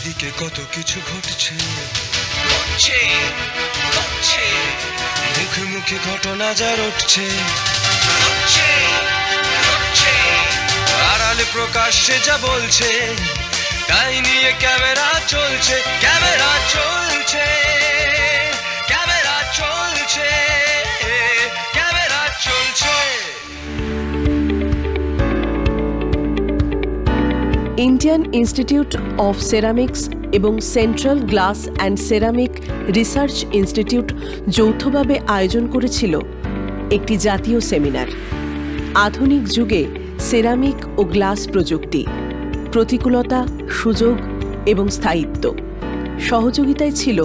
চারিদিকে কত কিছু ঘটছে, মুখে মুখে ঘটনা যার উঠছে, আড়ালে প্রকাশ্যে যা বলছে, তাই নিয়ে ক্যামেরা চলছে, ক্যামেরা চলছে, ক্যামেরা চলছে, ক্যামেরা চলছে। ইন্ডিয়ান ইনস্টিটিউট অফ সেরামিক্স এবং central glass and ceramic research institute যৌথভাবে আয়োজন করেছিল একটি জাতীয় সেমিনার, আধুনিক যুগে সেরামিক ও গ্লাস প্রযুক্তি, প্রতিকূলতা, সুযোগ এবং স্থায়িত্ব। সহযোগিতায় ছিল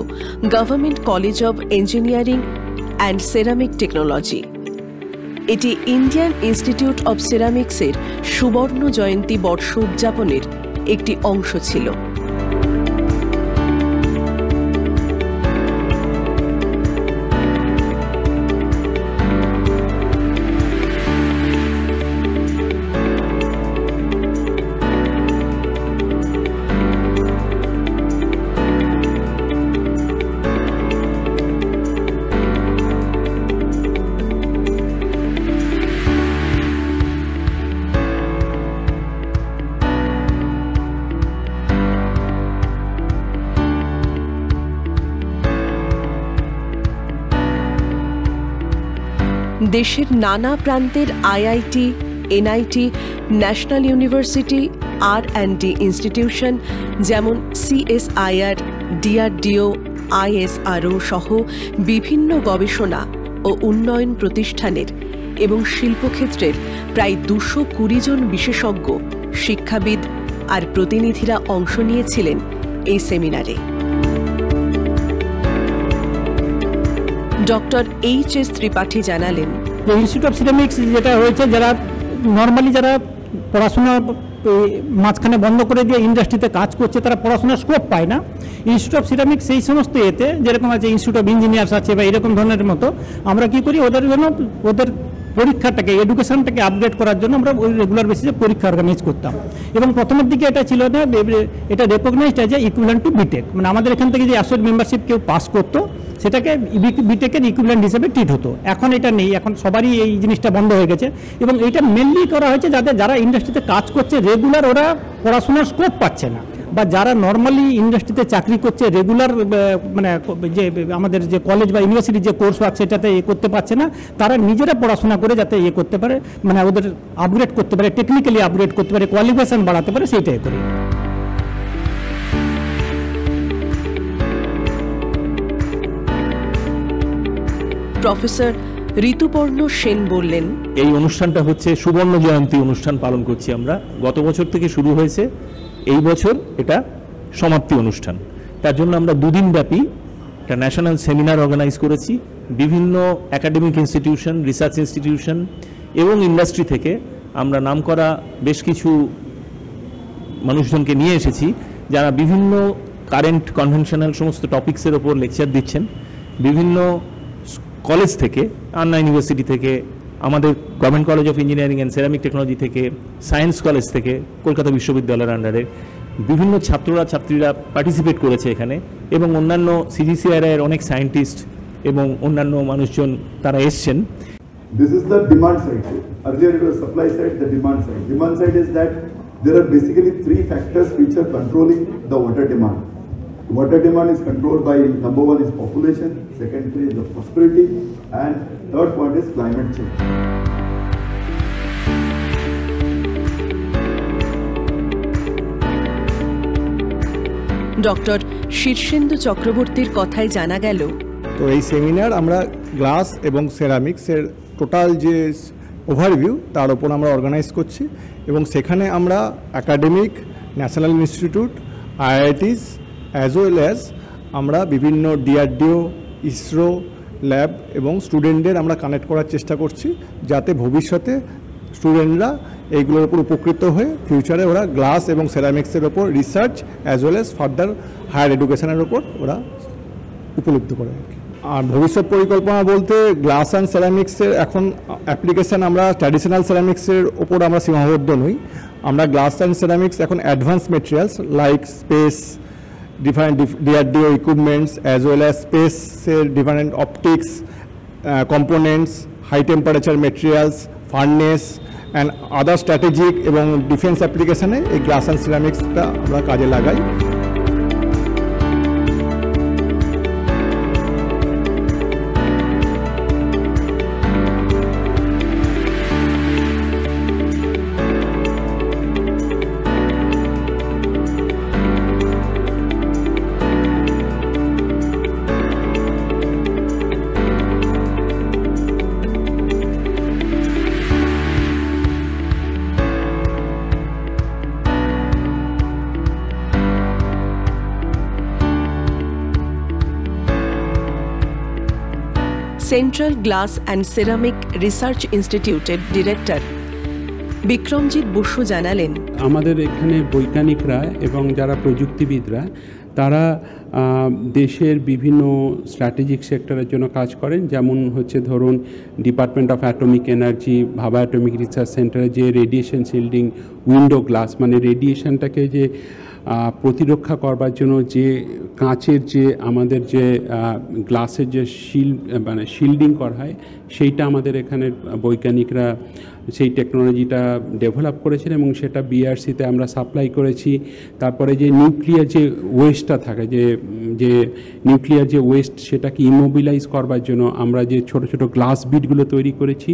government college of engineering and ceramic technology. এটি ইন্ডিয়ান ইনস্টিটিউট অব সেরামিক্সের সুবর্ণ জয়ন্তী বর্ষ উদযাপনের একটি অংশ ছিল। দেশের নানা প্রান্তের IIT, NIT, national university, R and D institution যেমন সিএসআইআর, ডিআরডিও, আইএসআরও সহ বিভিন্ন গবেষণা ও উন্নয়ন প্রতিষ্ঠানের এবং শিল্পক্ষেত্রের প্রায় 220 জন বিশেষজ্ঞ, শিক্ষাবিদ আর প্রতিনিধিরা অংশ নিয়েছিলেন এই সেমিনারে। Doctor HS. ত্রিপাঠী জানালেন, ইনস্টিটিউট অফ সিরামিক্স যেটা হয়েছে, যারা নর্মালি যারা পড়াশোনা মাঝখানে বন্ধ করে দিয়ে ইন্ডাস্ট্রিতে কাজ করছে, তারা পড়াশোনার স্কোপ পায় না। ইনস্টিটিউট অফ সিরামিক্স সেই সমস্ত এতে, যেরকম আছে ইনস্টিটিউট অফ ইঞ্জিনিয়ার্স আছে বা এরকম ধরনের মতো, আমরা কি করি ওদের জন্য ওদের পরীক্ষাটাকে, এডুকেশনটাকে আপগ্রেড করার জন্য আমরা ওই রেগুলার বেসিসে পরীক্ষা অর্গানাইজ করতাম। এবং প্রথমের দিকে এটা ছিল না, এটা recognised as a equivalent to BTech, মানে আমাদের এখান থেকে যে অ্যাসোসিয়েট মেম্বারশিপ কেউ পাস করতো সেটাকে বিটেকের ইকুইভ্যালেন্ট হিসেবে ট্রিট হতো। এখন এটা নেই, এখন সবারই এই জিনিসটা বন্ধ হয়ে গেছে। এবং এটা মেনলি করা হয়েছে যারা ইন্ডাস্ট্রিতে কাজ করছে রেগুলার, ওরা পড়াশোনার স্কোপ পাচ্ছে না, বা যারা নর্মালি ইন্ডাস্ট্রিতে চাকরি করছে রেগুলার, মানে যে আমাদের যে কলেজ বা ইউনিভার্সিটির যে কোর্স ওয়ার্ক সেটাতে করতে পারছে না, তারা নিজেরা পড়াশোনা করে যাতে করতে পারে, মানে ওদের আপগ্রেড করতে পারে, টেকনিক্যালি আপগ্রেড করতে পারে, কোয়ালিফিকেশন বাড়াতে পারে, সেইটাই করে। প্রফেসর ঋতুপর্ণ সেন বললেন, এই অনুষ্ঠানটা হচ্ছে সুবর্ণ জয়ন্তী অনুষ্ঠান পালন করছি আমরা। গত বছর থেকে শুরু হয়েছে, এই বছর এটা সমাপ্তি অনুষ্ঠান। তার জন্য আমরা 2 দিন ব্যাপী একটা ন্যাশনাল সেমিনার অর্গানাইজ করেছি। বিভিন্ন একাডেমিক ইনস্টিটিউশন, রিসার্চ ইনস্টিটিউশন এবং ইন্ডাস্ট্রি থেকে আমরা নামকরা বেশ কিছু মানুষজনকে নিয়ে এসেছি, যারা বিভিন্ন কারেন্ট কনভেনশনাল সমস্ত টপিক্সের ওপর লেকচার দিচ্ছেন। বিভিন্ন কলেজ থেকে, আন্না ইউনিভার্সিটি থেকে, আমাদের government college of engineering and ceramic technology থেকে, সায়েন্স কলেজ থেকে, কলকাতা বিশ্ববিদ্যালয়ের আন্ডারে বিভিন্ন ছাত্রীরা পার্টিসিপেট করেছে এখানে, এবং অন্যান্য সিজিসিআরআইয়ের অনেক সায়েন্টিস্ট এবং অন্যান্য মানুষজন তারা এসছেন। This is the demand side. Earlier it was supply side, the demand side. Demand side is that there are basically 3 factors which are controlling the water demand. Water demand is controlled by, number 1 is population, second is the prosperity, and third point is climate change. Doctor Shirshendu চক্রবর্তীর কথায় জানা গেল, তো এই seminar আমরা glass এবং সেরামিক্সের total যে overview তার ওপর আমরা অর্গানাইজ করছি, এবং সেখানে আমরা academic, national institute, IITs as well as আমরা বিভিন্ন ডিআরডিও, ইসরো ল্যাব এবং স্টুডেন্টদের আমরা কানেক্ট করার চেষ্টা করছি, যাতে ভবিষ্যতে স্টুডেন্টরা এইগুলোর উপর উপকৃত হয়ে ফিউচারে ওরা গ্লাস এবং সেরামিক্সের ওপর research as well as further higher এডুকেশনের ওপর ওরা উপলব্ধি করে। আর ভবিষ্যৎ পরিকল্পনা বলতে গ্লাস অ্যান্ড সেরামিক্সের এখন অ্যাপ্লিকেশান আমরা ট্র্যাডিশনাল সেরামিক্সের ওপর আমরা সীমাবদ্ধ নই। আমরা গ্লাস অ্যান্ড সেরামিক্স এখন advance materials like space different DRDO equipments as well as space different optics components, high temperature materials, furnace and other strategic এবং ডিফেন্স অ্যাপ্লিকেশনে এই গ্লাস অ্যান্ড সিরামিক্সটা আমরা কাজে লাগাই। Central glass and ceramic research ইনস্টিটিউটের director Bikramjit Basu জানালেন, আমাদের এখানে বৈজ্ঞানিকরা এবং যারা প্রযুক্তিবিদরা তারা দেশের বিভিন্ন স্ট্র্যাটেজিক সেক্টরের জন্য কাজ করেন। যেমন হচ্ছে ধরুন ডিপার্টমেন্ট অফ অ্যাটমিক এনার্জি, ভাবা অ্যাটমিক রিসার্চ সেন্টারে যে রেডিয়েশন শিল্ডিং উইন্ডো গ্লাস, মানে রেডিয়েশনটাকে যে প্রতিরক্ষা করবার জন্য যে কাঁচের যে আমাদের যে গ্লাসের যে মানে শিল্ডিং করা হয়, সেইটা আমাদের এখানে বৈজ্ঞানিকরা সেই টেকনোলজিটা ডেভেলপ করেছেন এবং সেটা বিআরসিতে আমরা সাপ্লাই করেছি। তারপরে যে নিউক্লিয়ার যে ওয়েস্টটা থাকে, যে নিউক্লিয়ার যে ওয়েস্ট, সেটাকে ইমোবিলাইজ করবার জন্য আমরা যে ছোট ছোট গ্লাস বিটগুলো তৈরি করেছি,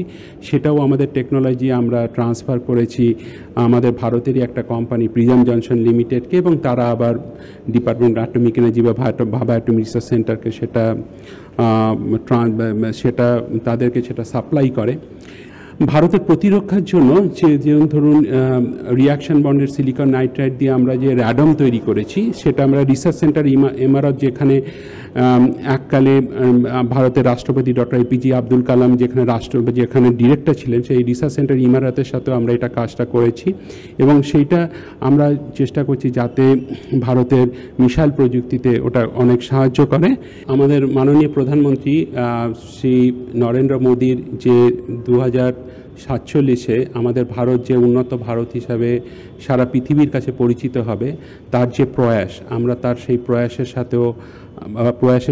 সেটাও আমাদের টেকনোলজি আমরা ট্রান্সফার করেছি আমাদের ভারতেরই একটা কোম্পানি প্রিজম জনসন লিমিটেডকে, এবং তারা আবার ডিপার্টমেন্ট অ্যাটমিক এনার্জি বা ভাবা অ্যাটমিক রিসার্চ সেন্টারকে সেটা তাদেরকে সেটা সাপ্লাই করে। ভারতের প্রতিরক্ষার জন্য যেমন ধরুন রিয়াকশন বন্ডের সিলিকন নাইট্রাইড দিয়ে আমরা যে র্যাডম তৈরি করেছি, সেটা আমরা রিসার্চ সেন্টার এমআরএফ, যেখানে এককালে ভারতের রাষ্ট্রপতি ডক্টর এপিজে আব্দুল কালাম যেখানে ডিরেক্টর ছিলেন, সেই রিসার্চ সেন্টার ইমারাতের সাথেও আমরা এটা কাজটা করেছি এবং সেইটা আমরা চেষ্টা করছি যাতে ভারতের মিসাইল প্রযুক্তিতে ওটা অনেক সাহায্য করে। আমাদের মাননীয় প্রধানমন্ত্রী শ্রী নরেন্দ্র মোদীর যে 2047 আমাদের ভারত যে উন্নত ভারত হিসাবে সারা পৃথিবীর কাছে পরিচিত হবে, তার যে প্রয়াস, আমরা তার সেই প্রয়াসের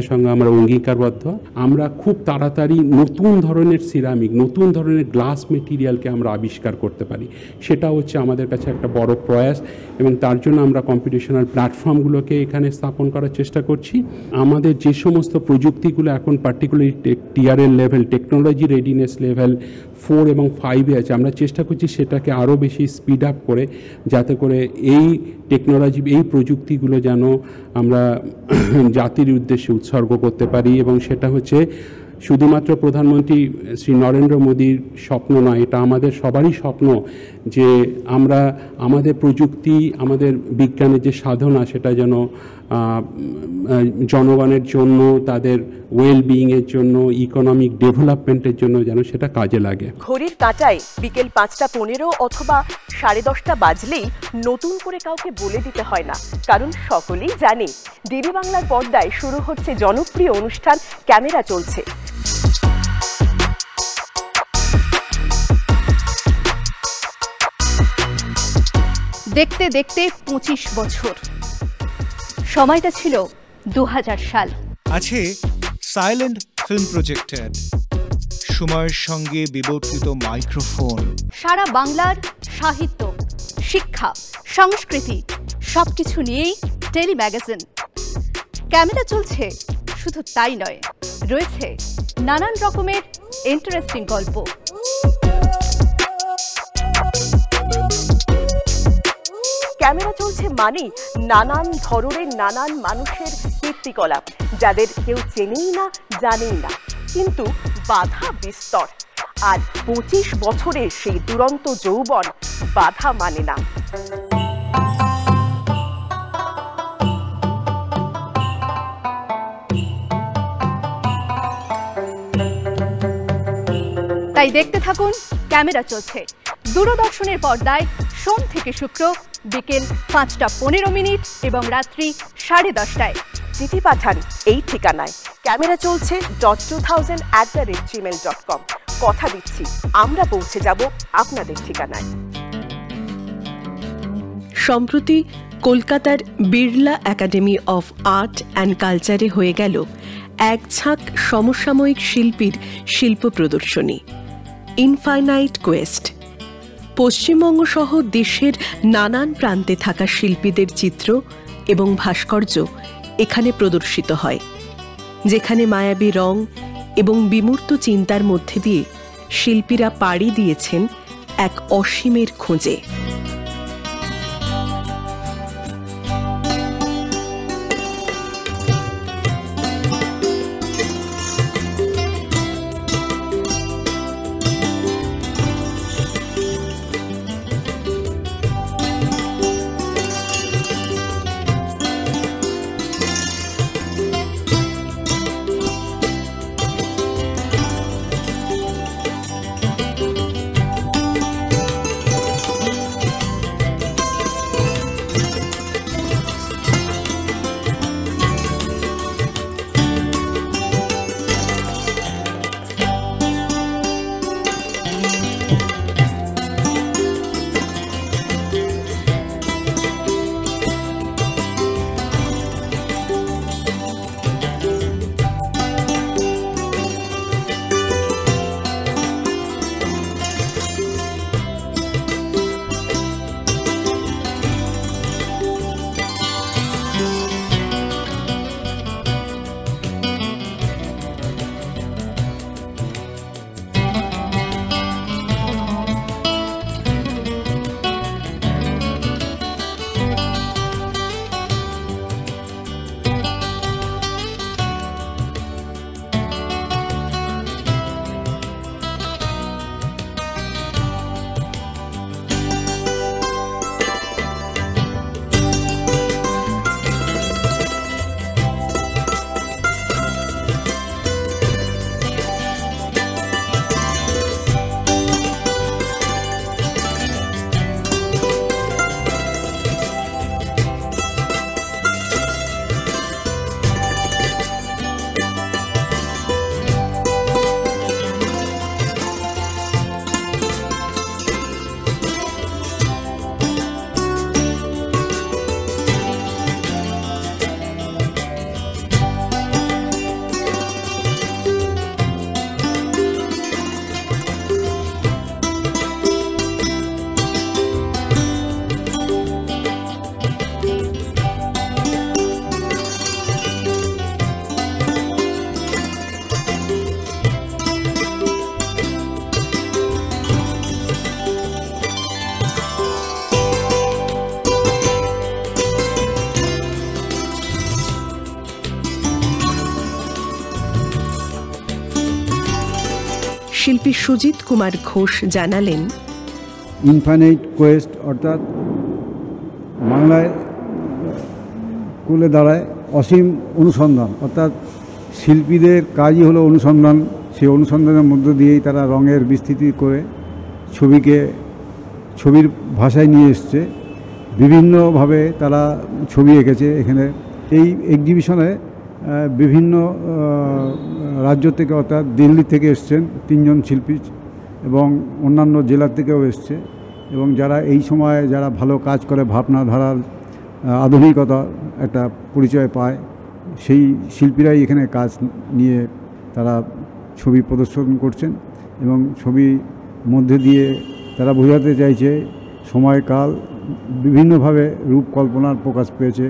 সঙ্গে আমরা অঙ্গীকারবদ্ধ। আমরা খুব তাড়াতাড়ি নতুন ধরনের সিরামিক, নতুন ধরনের গ্লাস মেটেরিয়ালকে আমরা আবিষ্কার করতে পারি, সেটা হচ্ছে আমাদের কাছে একটা বড় প্রয়াস এবং তার জন্য আমরা কম্পিটিশনাল প্ল্যাটফর্মগুলোকে এখানে স্থাপন করার চেষ্টা করছি। আমাদের যে সমস্ত প্রযুক্তিগুলো এখন particularly TRL level, technology readiness level 4 এবং 5 আছে, আমরা চেষ্টা করছি সেটাকে আরও বেশি স্পিড আপ করে, যাতে করে এই টেকনোলজি, এই প্রযুক্তিগুলো যেন আমরা জাতির উদ্দেশ্যে উৎসর্গ করতে পারি। এবং সেটা হচ্ছে শুধুমাত্র প্রধানমন্ত্রী শ্রী নরেন্দ্র মোদীর স্বপ্ন নয়, এটা আমাদের সবারই স্বপ্ন যে আমরা আমাদের প্রযুক্তি, আমাদের বিজ্ঞানের যে সাধনা, সেটা যেন জনগণের জন্য, তাদের ওয়েলবিইংয়ের জন্য, ইকোনমিক ডেভেলপমেন্টের জন্য যেন সেটা কাজে লাগে। ঘড়ির কাঁটায় বিকেল 5:15 অথবা 10:30 বাজলেই নতুন করে কাউকে বলে দিতে হয় না, কারণ সকলেই জানে ডিবি বাংলার পর্দায় শুরু হচ্ছে জনপ্রিয় অনুষ্ঠান ক্যামেরা চলছে। দেখতে দেখতে 25 বছর, সময়টা ছিল 2000 সাল। আছে সাইলেন্ট ফিল্ম প্রজেক্টর, সময়ের সঙ্গে বিবর্তিত মাইক্রোফোন, সারা বাংলার সাহিত্য, শিক্ষা, সংস্কৃতি সবকিছু নিয়েই টেলি ম্যাগাজিন। ক্যামেরা চলছে, শুধু তাই নয়, রয়েছে নানান রকমের ইন্টারেস্টিং গল্প। ক্যামেরা চলছে মানে নানান ধরনের, নানান মানুষের কীর্তিকলাপ, যাদের কেউ চেনেই না, জানেই না, কিন্তু বাধা বিস্তর। আর 25 বছরের সেই দুরন্ত যৌবন বাধা মানে না। তাই দেখতে থাকুন ক্যামেরা চলছে, দূরদর্শনের পর্দায় সোম থেকে শুক্র বিকেল 5:15 এবং রাত্রি 10:30টায়। চিঠি পাঠান এই ঠিকানায় ক্যামেরা চলছে .2000@gmail.com। কথা দিচ্ছি আমরা পৌঁছে যাব আপনাদের ঠিকানায়। সম্প্রতি কলকাতার Birla academy of art and কালচারে হয়ে গেল এক ঝাঁক সমসাময়িক শিল্পীর শিল্প প্রদর্শনী, ইনফাইনাইট কোয়েস্ট। পশ্চিমবঙ্গ সহ দেশের নানান প্রান্তে থাকা শিল্পীদের চিত্র এবং ভাস্কর্য এখানে প্রদর্শিত হয়, যেখানে মায়াবী রং এবং বিমূর্ত চিন্তার মধ্যে দিয়ে শিল্পীরা পাড়ি দিয়েছেন এক অসীমের খোঁজে। শিল্পী সুজিত কুমার ঘোষ জানালেন, ইনফাইনাইট কোয়েস্ট অর্থাৎ বাংলায় কুলে দাঁড়ায় অসীম অনুসন্ধান, অর্থাৎ শিল্পীদের কাজই হলো অনুসন্ধান। সেই অনুসন্ধানের মধ্য দিয়েই তারা রঙের বিস্তৃতি করে ছবির ভাষায় নিয়ে এসছে। বিভিন্নভাবে তারা ছবি এঁকেছে। এখানে এই এক্সিবিশনে বিভিন্ন রাজ্য থেকে, অর্থাৎ দিল্লি থেকে এসছেন 3 জন শিল্পী এবং অন্যান্য জেলা থেকেও এসছে। এবং যারা এই সময়ে যারা ভালো কাজ করে, ভাবনাধারার আধুনিকতা একটা পরিচয় পায়, সেই শিল্পীরাই এখানে কাজ নিয়ে তারা ছবি প্রদর্শন করছেন। এবং ছবির মধ্যে দিয়ে তারা বোঝাতে চাইছে সময়কাল বিভিন্নভাবে রূপ কল্পনার প্রকাশ পেয়েছে।